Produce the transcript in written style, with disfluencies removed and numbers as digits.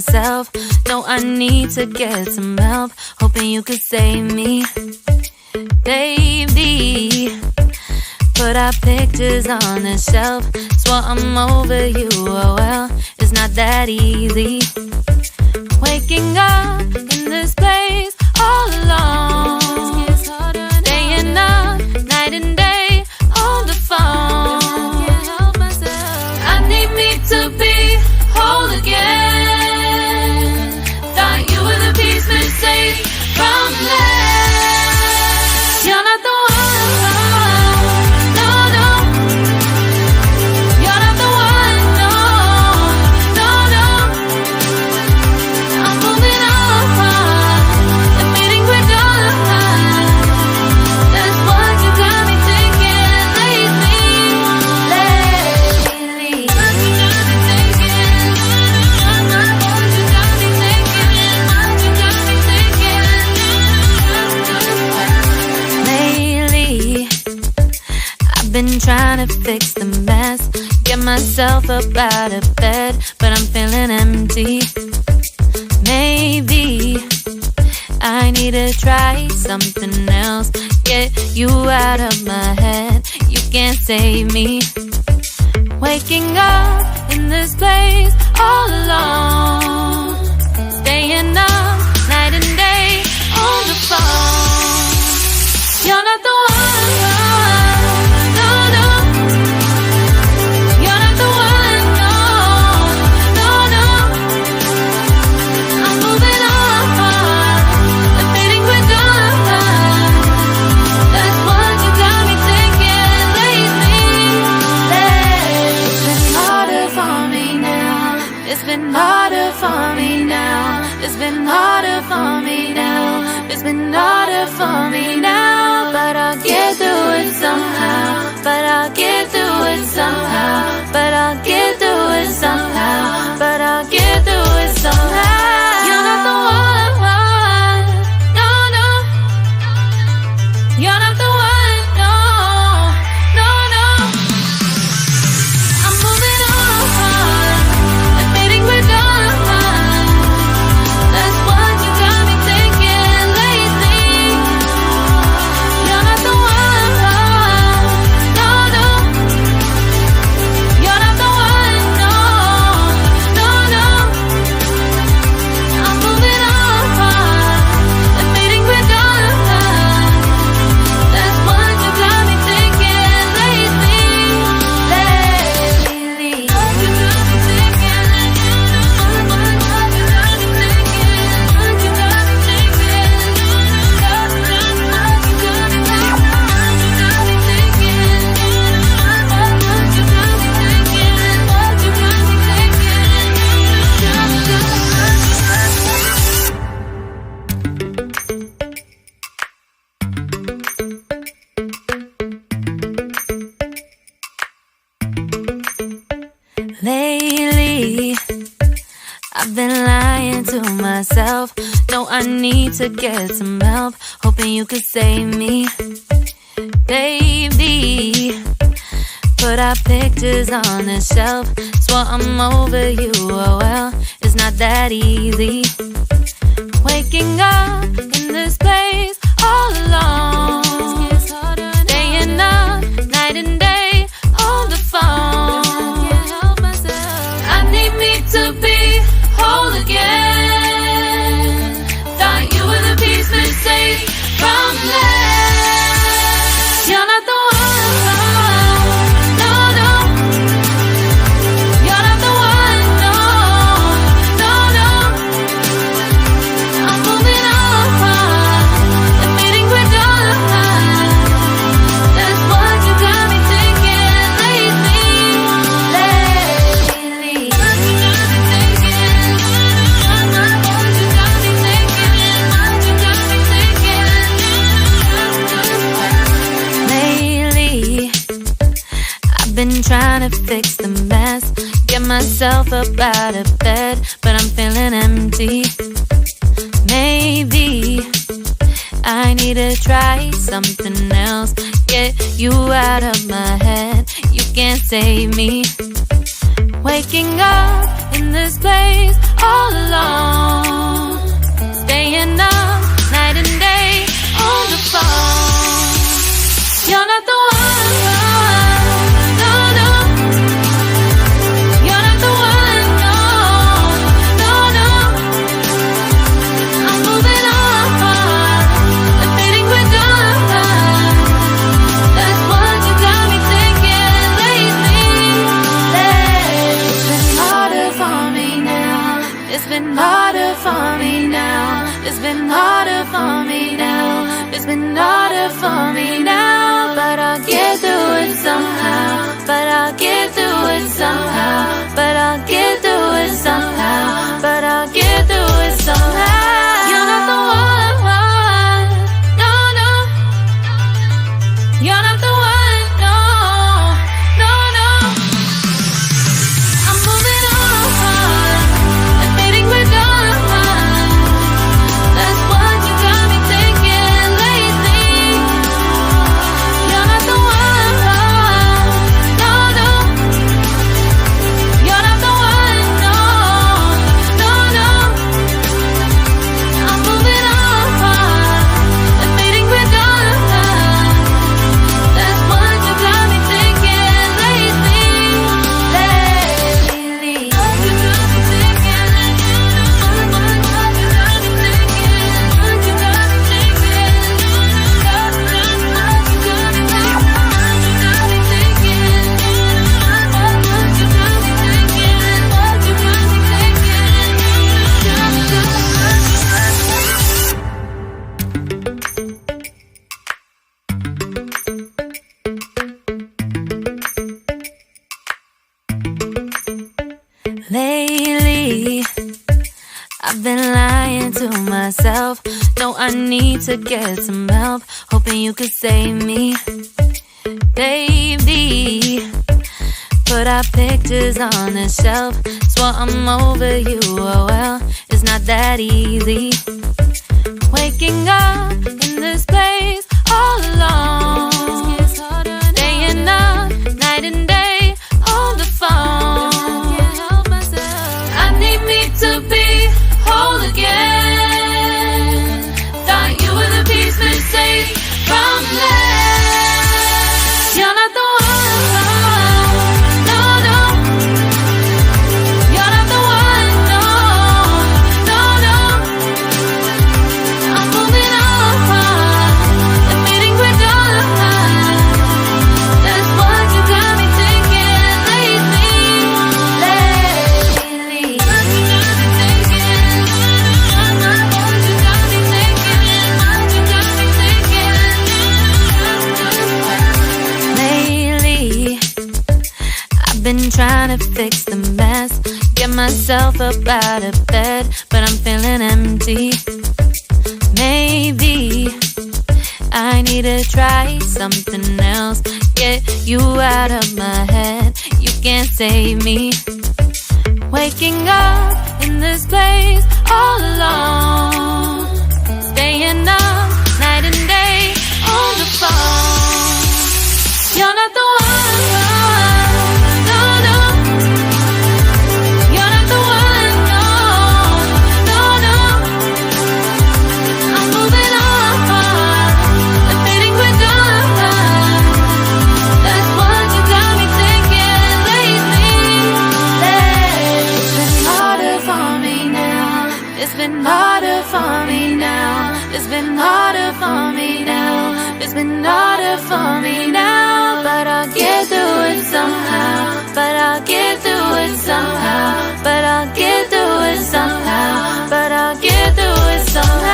myself. No, I need to get some help. Hoping you could save me, baby. Put our pictures on the shelf. Swore I'm over you, oh well, it's not that easy. Waking up in this place all alone, staying up night and day on the phone. I need me to be whole again. Thought you were the piece missing from left. You're not the one, no, no. You're not the one, no, no, no. I'm moving on, admitting we're done. That's what you got me thinking lately. What you got me thinking. What you got me thinking. What you got me thinking. Lately, I've been trying to fix the mess, get myself up out of bed, but I'm feeling empty. Maybe I need to try something else, get you out of my head. You can't save me. Waking up in this place all alone, staying up night and day on the phone. You're not the one, no, no. You're not the one, no, no, no. I'm moving on, admitting we're done. That's what you got me thinking lately. It's been harder for me now. It's been harder for me now. It's been harder for me now. It's been harder for me now. But I'll get through it somehow. But I'll get through it somehow. But I'll get through it somehow. But I'll get through it somehow. You're not the one, no, no. You're not the one, no, no, no. I'm moving on, admitting we're done. That's what you got me thinking lately. You're not the one, no, no. You're not the one, no, no, no. I'm moving on, admitting we're done. That's what you got me thinking lately. What you got me thinking. What you got me thinking. What you got me thinking. What you got me thinking. What you got me thinking. What you got me thinking. Lately, I've been lying to myself. No, I need to get some help. Hoping you could save me, baby. Put our pictures on the shelf. Swore I'm over you, oh well, it's not that easy. Waking up in this place all alone, staying up night and day on the phone. I need me to be whole again. Thought you were the piece missing from left. You're not the one, no, no. You're not the one, no, no, no. I'm moving on, admitting we're done. That's what you got me thinking lately. What you got me thinking. What you got me thinking. What you got me thinking. Lately, I've been trying to fix the mess, get myself up out of bed, but I'm feeling empty. Maybe I need to try something else, get you out of my head. You can't save me. Waking up in this place all alone, staying up night and day on the phone. You're not the one, no, no. You're not the one, no, no, no. I'm moving on, admitting we're done. That's what you got me thinking lately. It's been harder for me now. It's been harder for me now. It's been harder for me now. It's been harder for me now. But I'll get through it somehow. But I'll get through it somehow. But I'll get through it somehow. But I'll get through it somehow. You're not the one, no, no. You're not the one, no, no, no. I'm moving on, admitting we're done. That's what you got me thinking lately. You're not the one, no, no. You're not the one, no, no, no. I'm moving on, admitting we're done. That's what you got me thinking lately. What you got me thinking? What you got me thinking? What you got me thinking? What you got me thinking? What you got me thinking? What you got me thinking? Lately, I've been lying to myself. No, I need to get some help. Hoping you could save me, baby. Put our pictures on the shelf. Swore I'm over you, oh well, it's not that easy. Waking up in this place all alone, staying up night and day on the phone. I need me to be whole again. Thought you were the piece missing from last. You're not the one, no, no. You're not the one, no, no, no. I'm moving on, admitting we're done. That's what you got me thinking lately. What you got me thinking? What you got me thinking? What you got me thinking? Lately, I've been trying to fix the mess, get myself up out of bed, but I'm feeling empty. Maybe I need to try something else. Get you out of my head, you can't save me. Waking up in this place all alone, staying up night and day on the phone. You're not the one, no, no. You're not the one, no, no, no. I'm moving on, admitting we're done. That's what you got me thinking lately. It's been harder for me now. It's been harder for me now. It's been harder for me now. It's been harder for me now. But I'll get through it somehow. But I'll get through it somehow. But I'll get through it somehow. But I'll get through it somehow.